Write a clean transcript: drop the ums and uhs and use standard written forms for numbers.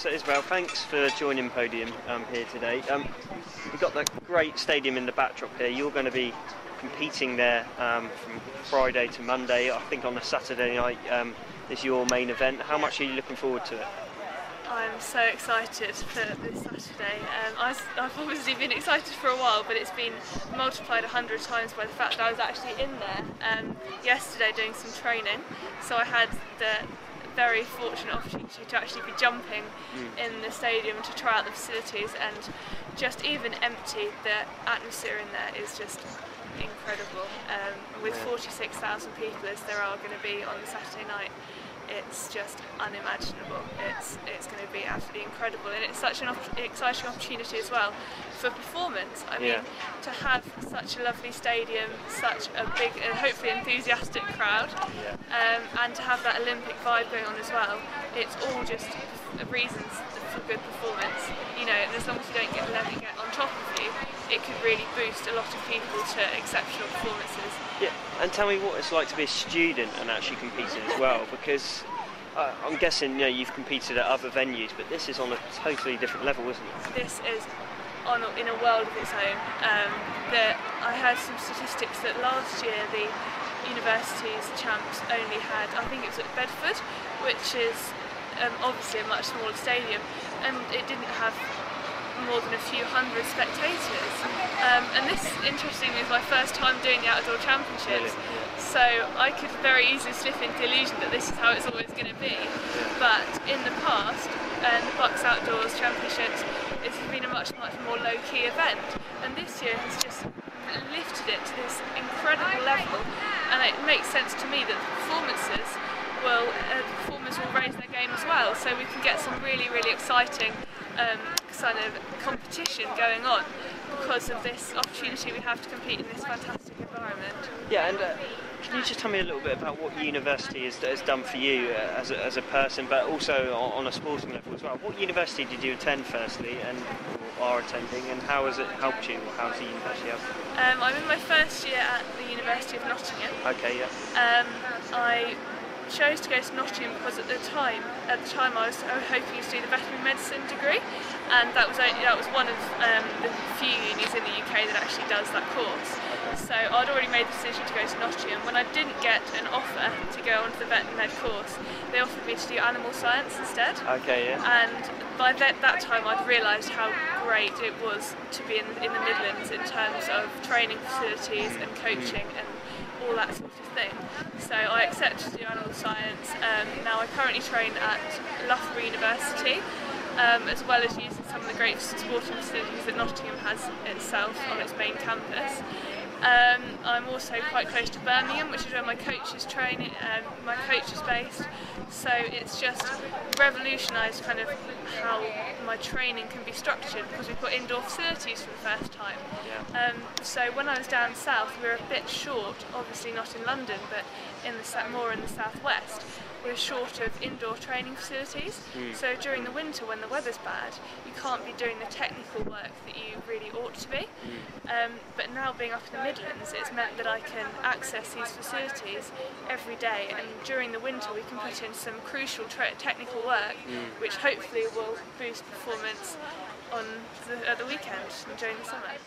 So Isobel, thanks for joining Podium here today. We've got that great stadium in the backdrop here. You're going to be competing there from Friday to Monday. I think on a Saturday night is your main event. How much are you looking forward to it? I'm so excited for this Saturday. I've obviously been excited for a while, but it's been multiplied 100 times by the fact that I was actually in there yesterday doing some training. So I had the very fortunate opportunity to actually be jumping in the stadium to try out the facilities, and just even empty, the atmosphere in there is just incredible. With 46,000 people as there are going to be on the Saturday night, it's just unimaginable. It's going to be absolutely incredible, and it's such an exciting opportunity as well for performance. I mean, to have such a lovely stadium, such a big and hopefully enthusiastic crowd, and to have that Olympic vibe going on as well, it's all just reasons for good performance. You know, as long as you don't let it get on top of you, it could really boost a lot of people to exceptional performances. Yeah, and tell me what it's like to be a student and actually competing as well, because I'm guessing you've competed at other venues, but this is on a totally different level, isn't it? This is in a world of its own. I heard some statistics that last year the BUCS Champs only had, I think it was at Bedford, which is obviously a much smaller stadium, and it didn't have more than a few hundred spectators. And this, interestingly, is my first time doing the outdoor championships, so I could very easily slip into the illusion that this is how it's always going to be. But in the past, the BUCS Outdoors Championships, it's been a much more low-key event, and this year has just lifted it to this incredible level, and it makes sense to me that the performers will raise their game as well, so we can get some really exciting kind of competition going on because of this opportunity we have to compete in this fantastic environment. Yeah, and can you just tell me a little bit about what university has done for you as a person, but also on a sporting level as well? What university did you attend firstly, and are attending, and how has it helped you, or how has the university helped you? I'm in my first year at the University of Nottingham. Okay, yeah. I chose to go to Nottingham because at the time I was hoping to do the veterinary medicine degree, and that was one of the few unis in the UK that actually does that course. So I'd already made the decision to go to Nottingham. When I didn't get an offer to go onto the vet med course, they offered me to do animal science instead. Okay, yeah. And by that time I'd realised how great it was to be in the Midlands in terms of training facilities and coaching and all that sort of thing. So I accepted to do animal science. Now I currently train at Loughborough University, as well as using some of the great sporting facilities that Nottingham has itself on its main campus. I'm also quite close to Birmingham, which is where my coach is training, my coach is based. So it's just revolutionised kind of how my training can be structured, because we've got indoor facilities for the first time. So when I was down south, we were a bit short, obviously not in London, but more in the southwest. We're short of indoor training facilities, so during the winter when the weather's bad, you can't be doing the technical work that you really ought to be. But now being up in the Midlands, it's meant that I can access these facilities every day, and during the winter we can put in some crucial technical work, which hopefully will boost performance at the weekend and during the summer.